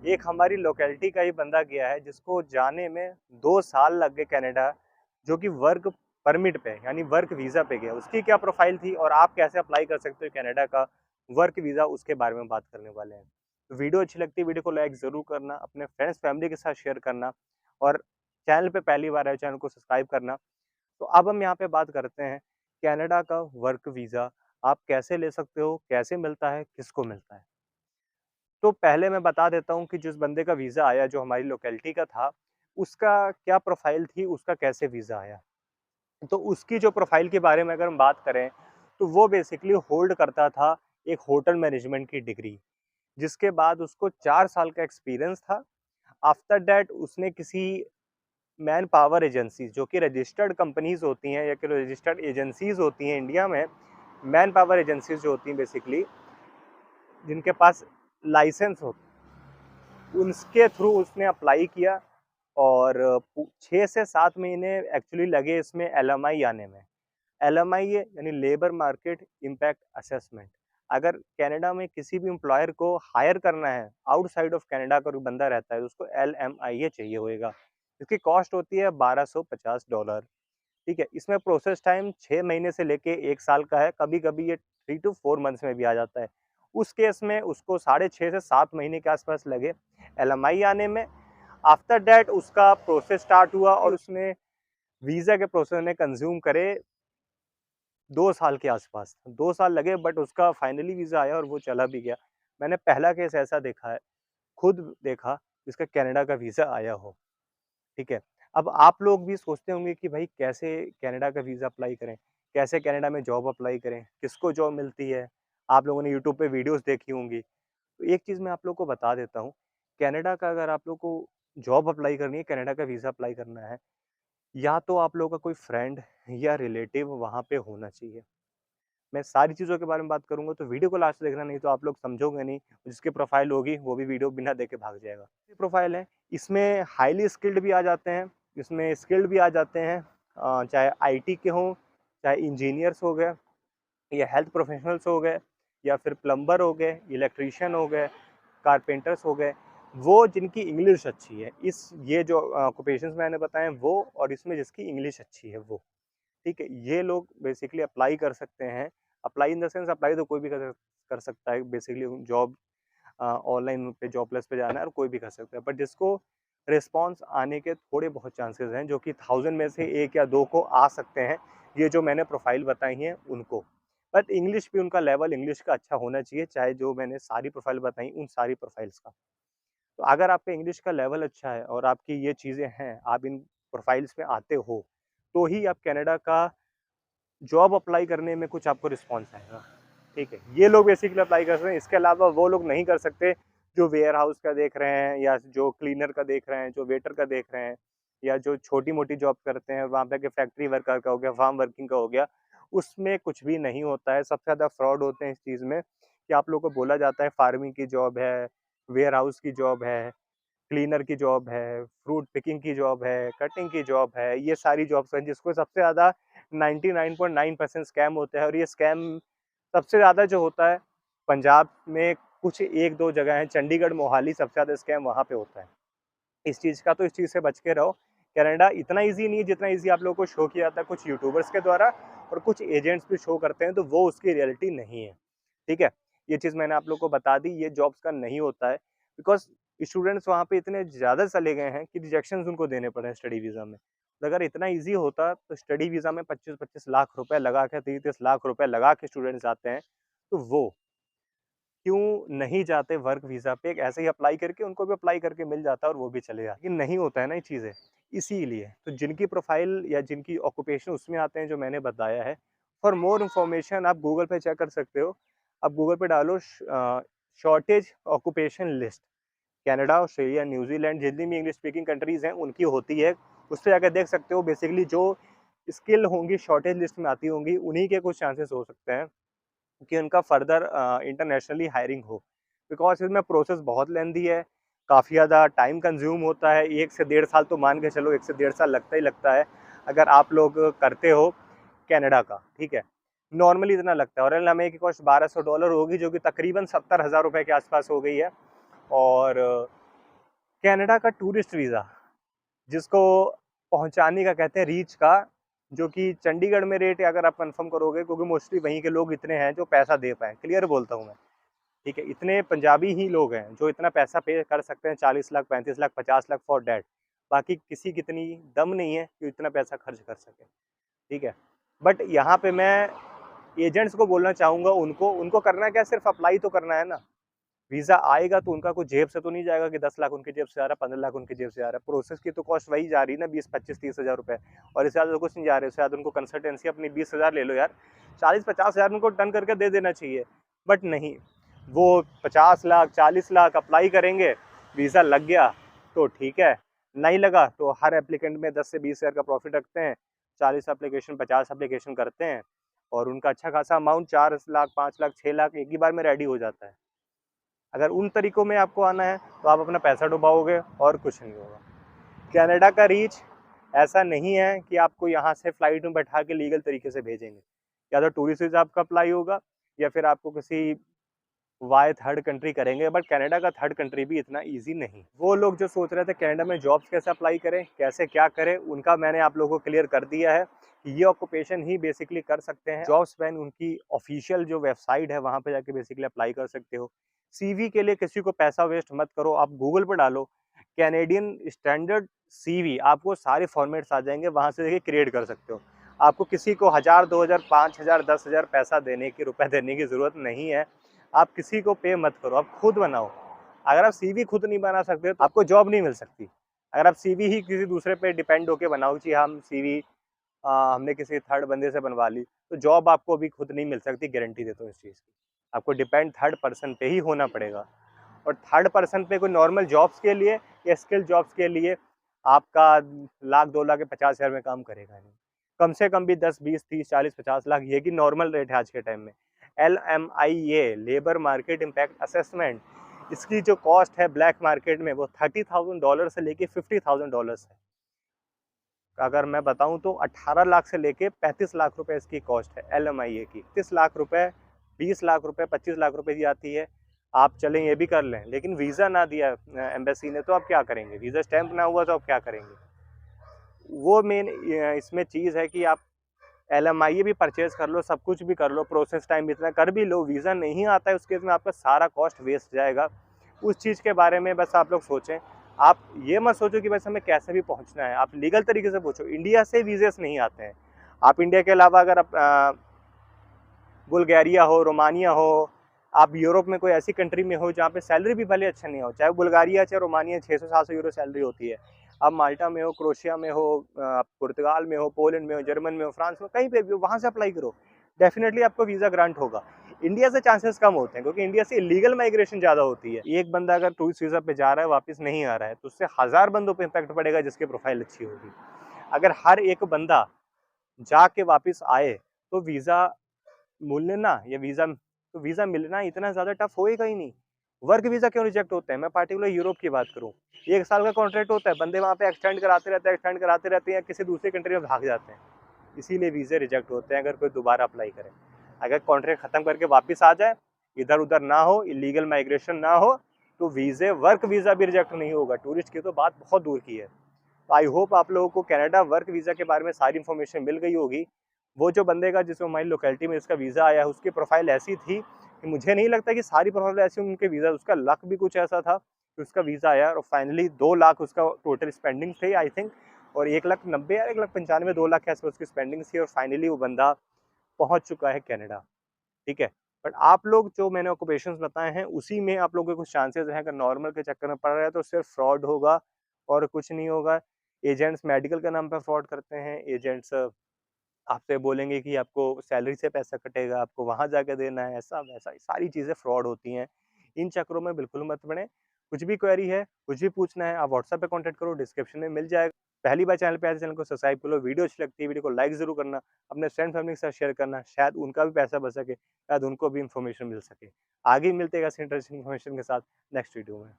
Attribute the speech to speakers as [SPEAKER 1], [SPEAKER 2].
[SPEAKER 1] एक हमारी लोकेलिटी का ही बंदा गया है जिसको जाने में 2 साल लग गए कनाडा, जो कि वर्क परमिट पे यानी वर्क वीज़ा पे गया। उसकी क्या प्रोफाइल थी और आप कैसे अप्लाई कर सकते हो कनाडा का वर्क वीज़ा, उसके बारे में बात करने वाले हैं। तो वीडियो अच्छी लगती है, वीडियो को लाइक ज़रूर करना, अपने फ्रेंड्स फैमिली के साथ शेयर करना और चैनल पे पहली बार आए चैनल को सब्सक्राइब करना। तो अब हम यहाँ पे बात करते हैं कनाडा का वर्क वीज़ा आप कैसे ले सकते हो, कैसे मिलता है, किसको मिलता है। तो पहले मैं बता देता हूँ कि जिस बंदे का वीज़ा आया जो हमारी लोकेलिटी का था, उसका क्या प्रोफ़ाइल थी, उसका कैसे वीज़ा आया। तो उसकी जो प्रोफ़ाइल के बारे में अगर हम बात करें, तो वो बेसिकली होल्ड करता था एक होटल मैनेजमेंट की डिग्री, जिसके बाद उसको 4 साल का एक्सपीरियंस था। आफ्टर दैट उसने किसी मैन पावर एजेंसी जो कि रजिस्टर्ड कंपनीज़ होती हैं या कि रजिस्टर्ड एजेंसीज़ होती हैं इंडिया में, मैन पावर एजेंसीज़ जो होती हैं बेसिकली, जिनके पास लाइसेंस हो, उनके थ्रू उसने अप्लाई किया और 6 से 7 महीने एक्चुअली लगे इसमें एलएमआई आने में। एलएमआई यानी लेबर मार्केट इम्पैक्ट असेसमेंट। अगर कनाडा में किसी भी एम्प्लॉयर को हायर करना है, आउटसाइड ऑफ कनाडा का कोई बंदा रहता है, तो उसको एलएमआई चाहिए होएगा। इसकी कॉस्ट होती है $1250। ठीक है, इसमें प्रोसेस टाइम 6 महीने से लेके 1 साल का है, कभी-कभी ये 3 टू 4 मंथ्स में भी आ जाता है। उस केस में उसको साढ़े 6 से 7 महीने के आसपास लगे एलएमआई आने में। आफ्टर दैट उसका प्रोसेस स्टार्ट हुआ और उसने वीज़ा के प्रोसेस ने कंज़्यूम करे 2 साल के आसपास। 2 साल लगे बट उसका फाइनली वीज़ा आया और वो चला भी गया। मैंने पहला केस ऐसा देखा है, खुद देखा जिसका कनाडा का वीज़ा आया हो। ठीक है। अब आप लोग भी सोचते होंगे कि भाई कैसे कनाडा का वीज़ा अप्लाई करें? कैसे कनाडा में जॉब अप्लाई करें? किसको जॉब मिलती है? आप लोगों ने यूट्यूब पे वीडियोज़ देखी होंगी। तो एक चीज़ मैं आप लोग को बता देता हूँ, कनाडा का अगर आप लोग को जॉब अप्लाई करनी है, कनाडा का वीज़ा अप्लाई करना है, या तो आप लोगों का कोई फ्रेंड या रिलेटिव वहाँ पे होना चाहिए। मैं सारी चीज़ों के बारे में बात करूँगा तो वीडियो को लास्ट तक देखना, नहीं तो आप लोग समझोगे नहीं। जिसकी प्रोफ़ाइल होगी वो भी वीडियो बिना देखे भाग जाएगा। ये प्रोफ़ाइल है, इसमें हाइली स्किल्ड भी आ जाते हैं, इसमें स्किल्ड भी आ जाते हैं, चाहे आईटी के हों, चाहे इंजीनियर्स हो गए या हेल्थ प्रोफेशनल्स हो गए या फिर प्लम्बर हो गए, इलेक्ट्रीशियन हो गए, कारपेंटर्स हो गए, वो जिनकी इंग्लिश अच्छी है। इस ये जो ऑक्यूपेशंस मैंने बताए वो और इसमें जिसकी इंग्लिश अच्छी है वो। ठीक है, ये लोग बेसिकली अप्लाई कर सकते हैं। Apply in the sense apply तो कोई भी कर सकता है बेसिकली जॉब, ऑनलाइन पे जॉब प्लस पे जाना है और कोई भी कर सकता है। बट जिसको रिस्पॉन्स आने के थोड़े बहुत चांसेस हैं जो कि 1000 में से 1 या 2 को आ सकते हैं, ये जो मैंने प्रोफाइल बताई हैं उनको। बट इंग्लिश भी उनका लेवल इंग्लिश का अच्छा होना चाहिए, चाहे जो मैंने सारी प्रोफाइल बताई उन सारी प्रोफाइल्स का। तो अगर आपका इंग्लिश का लेवल अच्छा है और आपकी ये चीज़ें हैं, आप इन प्रोफाइल्स में आते हो, तो ही आप कनाडा का जॉब अप्लाई करने में कुछ आपको रिस्पॉन्स आएगा। ठीक है, ये लोग बेसिकली अप्लाई कर सकते हैं। इसके अलावा वो लोग नहीं कर सकते जो वेयर हाउस का देख रहे हैं या जो क्लीनर का देख रहे हैं, जो वेटर का देख रहे हैं या जो छोटी-मोटी जॉब करते हैं, वहाँ पे के फैक्ट्री वर्कर का हो गया, फार्म वर्किंग का हो गया, उसमें कुछ भी नहीं होता है। सबसे ज़्यादा फ्रॉड होते हैं इस चीज़ में कि आप लोगों को बोला जाता है फार्मिंग की जॉब है, वेयर हाउस की जॉब है, क्लीनर की जॉब है, फ्रूट पिकिंग की जॉब है, कटिंग की जॉब है, ये सारी जॉब्स हैं जिसको सबसे ज़्यादा 99.9% स्कैम होता है और ये स्कैम सबसे ज़्यादा जो होता है पंजाब में कुछ 1-2 जगह हैं, चंडीगढ़, मोहाली सबसे ज़्यादा स्कैम वहाँ पे होता है। इस चीज़ का तो इस चीज़ से बच के रहो। कनाडा इतना ईज़ी नहीं है जितना ईज़ी आप लोगों को शो किया जाता है कुछ यूट्यूबर्स के द्वारा और कुछ एजेंट्स भी शो करते हैं, तो वो उसकी रियलिटी नहीं है। ठीक है? ये चीज़ मैंने आप लोगों को बता दी, ये जॉब्स का नहीं होता है बिकॉज़ स्टूडेंट्स वहाँ पे इतने ज़्यादा चले गए हैं कि रिजेक्शंस उनको देने पड़े हैं स्टडी वीज़ा में। तो अगर इतना ईज़ी होता तो स्टडी वीज़ा में 25-25 लाख रुपए लगा के 30-30 लाख रुपए लगा के स्टूडेंट्स आते हैं, तो वो क्यों नहीं जाते वर्क वीज़ा पे? ऐसे ही अप्लाई करके उनको भी अप्लाई करके मिल जाता है और वो भी चले जाते, लेकिन नहीं होता है ना ये चीज़ें, इसीलिए। तो जिनकी प्रोफ़ाइल या जिनकी ऑक्यूपेशन उसमें आते हैं जो मैंने बताया है, फॉर मोर इन्फॉर्मेशन आप गूगल पे चेक कर सकते हो। आप गूगल पे डालो shortage occupation list, Canada, Australia, New Zealand जितनी भी इंग्लिश स्पीकिंग कंट्रीज़ हैं उनकी होती है। उससे जाकर देख सकते हो बेसिकली जो स्किल होंगी शॉर्टेज लिस्ट में आती होंगी, उन्हीं के कुछ चांसेस हो सकते हैं कि उनका फर्दर इंटरनेशनली हायरिंग हो। बिकॉज़ इसमें प्रोसेस बहुत लेंदी है, काफ़ी ज़्यादा टाइम कंज़्यूम होता है, 1 से डेढ़ साल तो मान के चलो 1 से डेढ़ साल लगता ही लगता है, अगर आप लोग करते हो कनाडा का, ठीक है? नॉर्मली इतना लगता है और एलएमए की कॉस्ट $1200 होगी जो कि तकरीबन 70,000 रुपए के आस-पास हो गई है और कनाडा का टूरिस्ट वीज़ा, जिसको पहुंचाने का कहते हैं रीच का, जो कि चंडीगढ़ में रेट अगर आप कंफर्म करोगे, क्योंकि मोस्टली वहीं के लोग इतने हैं जो पैसा दे पाए, क्लियर बोलता हूँ मैं, ठीक है, इतने पंजाबी ही लोग हैं जो इतना पैसा पे कर सकते हैं, 40 लाख 35 लाख 50 लाख फॉर डैट। बाकी किसी की इतनी दम नहीं है कि इतना पैसा खर्च कर सके, ठीक है। बट यहाँ पे मैं एजेंट्स को बोलना चाहूँगा, उनको उनको करना क्या, सिर्फ अप्लाई तो करना है ना। वीज़ा आएगा तो उनका कुछ जेब से तो नहीं जाएगा कि 10 लाख उनकी जेब से आ रहा है, 15 लाख उनकी जेब से आ रहा है। प्रोसेस की तो कॉस्ट वही जा रही है ना, 20 25 30 हज़ार रुपये, और इससे ज़्यादा तो कुछ नहीं जा रहे। इससे ज़्यादा उनको कंसल्टेंसी अपनी 20 हज़ार ले लो यार, 40 50 हज़ार उनको डन करके दे देना चाहिए। बट नहीं, वो 50 लाख 40 लाख अप्लाई करेंगे, वीज़ा लग गया तो ठीक है, नहीं लगा तो हर एप्लीकेंट में 10 से 20 हज़ार का प्रॉफिट रखते हैं। 40 एप्लीकेशन 50 एप्लीकेशन करते हैं और उनका अच्छा खासा अमाउंट 4 लाख 5 लाख 6 लाख एक ही बार में रेडी हो जाता है। अगर उन तरीकों में आपको आना है तो आप अपना पैसा डुबाओगे और कुछ नहीं होगा। कनाडा का रीच ऐसा नहीं है कि आपको यहाँ से फ्लाइट में बैठा के लीगल तरीके से भेजेंगे, या तो टूरिस्ट वीज़ा आपका अप्लाई होगा या फिर आपको किसी वाई थर्ड कंट्री करेंगे। बट कनाडा का थर्ड कंट्री भी इतना इजी नहीं। वो लोग जो सोच रहे थे कनाडा में जॉब्स कैसे अप्लाई करें, कैसे क्या करें, उनका मैंने आप लोगों को क्लियर कर दिया है कि ये ऑक्यूपेशन ही बेसिकली कर सकते हैं। जॉब्स पैन उनकी ऑफिशियल जो वेबसाइट है वहाँ पे जाके बेसिकली अप्लाई कर सकते हो। सीवी के लिए किसी को पैसा वेस्ट मत करो, आप गूगल पर डालो कैनेडियन स्टैंडर्ड सीवी, आपको सारे फॉर्मेट्स आ जाएंगे, वहाँ से देखिए क्रिएट कर सकते हो। आपको किसी को 1000 2000 5000 10,000 पैसा देने की रुपए देने की ज़रूरत नहीं है। आप किसी को पे मत करो, आप खुद बनाओ। अगर आप सीवी खुद नहीं बना सकते तो आपको जॉब नहीं मिल सकती। अगर आप सीवी ही किसी दूसरे पे डिपेंड होके बनाओ कि हम सीवी हमने किसी थर्ड बंदे से बनवा ली, तो जॉब आपको भी खुद नहीं मिल सकती, गारंटी देता हूँ इस चीज़ की। आपको डिपेंड थर्ड पर्सन पे ही होना पड़ेगा, और थर्ड पर्सन पे कोई नॉर्मल जॉब्स के लिए या स्किल जॉब्स के लिए आपका लाख 2 लाख या 50 हज़ार में काम करेगा नहीं। कम से कम भी 10 20 30 40 50 लाख ये की नॉर्मल रेट है आज के टाइम में। LMIA labour market impact assessment, इसकी जो कॉस्ट है ब्लैक मार्केट में वो $30,000 से लेके $50,000 है। अगर मैं बताऊं तो 18 लाख से लेके 35 लाख रुपए इसकी कॉस्ट है LMIA की। 30 लाख रुपए 20 लाख रुपए 25 लाख रुपए की आती है। आप चलें ये भी कर लें, लेकिन वीज़ा ना दिया एम्बेसी ने तो आप क्या करेंगे, वीज़ा स्टैंप ना हुआ तो आप क्या करेंगे। वो मेन इसमें चीज़ है कि आप LMIA भी परचेज कर लो, सब कुछ भी कर लो, प्रोसेस टाइम इतना कर भी लो, वीज़ा नहीं आता है उस केस में आपका सारा कॉस्ट वेस्ट जाएगा। उस चीज़ के बारे में बस आप लोग सोचें। आप ये मत सोचो कि बस हमें कैसे भी पहुंचना है, आप लीगल तरीके से पूछो। इंडिया से वीज़ेस नहीं आते हैं। आप इंडिया के अलावा अगर आप बुल्गारिया हो, रोमानिया हो, आप यूरोप में कोई ऐसी कंट्री में हो जहाँ पे सैलरी भी भले अच्छा नहीं हो, चाहे बुल्गारिया चाहे रोमानिया 600-700 यूरो सैलरी होती है। आप माल्टा में हो, क्रोशिया में हो, पुर्तगाल में हो, पोलैंड में हो, जर्मन में हो, फ्रांस में, कहीं पे भी हो, वहाँ से अप्लाई करो, डेफिनेटली आपको वीज़ा ग्रांट होगा। इंडिया से चांसेस कम होते हैं क्योंकि इंडिया से इलीगल माइग्रेशन ज़्यादा होती है। एक बंदा अगर टूरिस्ट वीज़ा पे जा रहा है वापस नहीं आ रहा है तो उससे 1000 बंदों पे इम्पैक्ट पड़ेगा जिसकी प्रोफाइल अच्छी होगी। अगर हर एक बंदा जाके वापस आए तो वीज़ा मिलना या वीज़ा मिलना इतना ज़्यादा टफ होएगा ही नहीं। वर्क वीज़ा क्यों रिजेक्ट होते हैं, मैं पार्टिकुलर यूरोप की बात करूँ, 1 साल का कॉन्ट्रैक्ट होता है, बंदे वहाँ पे एक्सटेंड कराते रहते हैं या किसी दूसरी कंट्री में भाग जाते हैं, इसीलिए वीज़े रिजेक्ट होते हैं अगर कोई दोबारा अप्लाई करे। अगर कॉन्ट्रैक्ट खत्म करके वापस आ जाए, इधर उधर ना हो, इलीगल माइग्रेशन ना हो, तो वीज़े वर्क वीज़ा भी रिजेक्ट नहीं होगा। टूरिस्ट की तो बात बहुत दूर की है। तो आई होप आप लोगों को कनाडा वर्क वीज़ा के बारे में सारी इन्फॉर्मेशन मिल गई होगी। वो जो बंदे का जिसको हमारी लोकेलिटी में इसका वीज़ा आया, उसकी प्रोफाइल ऐसी थी कि मुझे नहीं लगता कि सारी प्रोफाइल ऐसी उनके वीज़ा, उसका लक भी कुछ ऐसा था कि उसका वीज़ा आया और फाइनली 2 लाख उसका टोटल स्पेंडिंग थे आई थिंक, और 1,90,000 या 1,95,000 2 लाख के आसपास उसकी स्पेंडिंग थी और फाइनली वो बंदा पहुंच चुका है कनाडा, ठीक है। बट आप लोग जो मैंने ऑक्यूपेशंस बताए हैं उसी में आप लोगों के कुछ चांसेस हैं, अगर नॉर्मल के चक्कर में पड़ रहे हैं तो सिर्फ फ्रॉड होगा और कुछ नहीं होगा। एजेंट्स मेडिकल के नाम पर फ्रॉड करते हैं, एजेंट्स आपसे बोलेंगे कि आपको सैलरी से पैसा कटेगा, आपको वहाँ जाके देना है, ऐसा वैसा, सारी चीज़ें फ्रॉड होती हैं। इन चक्करों में बिल्कुल मत पड़ें। कुछ भी क्वेरी है, कुछ भी पूछना है, आप व्हाट्सएप पे कॉन्टैक्ट करो, डिस्क्रिप्शन में मिल जाएगा। पहली बार चैनल पे आए तो चैनल को सब्सक्राइब कर लो, वीडियो अच्छी लगती है, वीडियो को लाइक ज़रूर करना, अपने फ्रेंड फैमिली के साथ शेयर करना, शायद उनका भी पैसा बच सके, शायद उनको भी इन्फॉर्मेशन मिल सके। आगे मिलते हैं ऐसी इंटरेस्टिंग इन्फॉर्मेशन के साथ नेक्स्ट वीडियो में।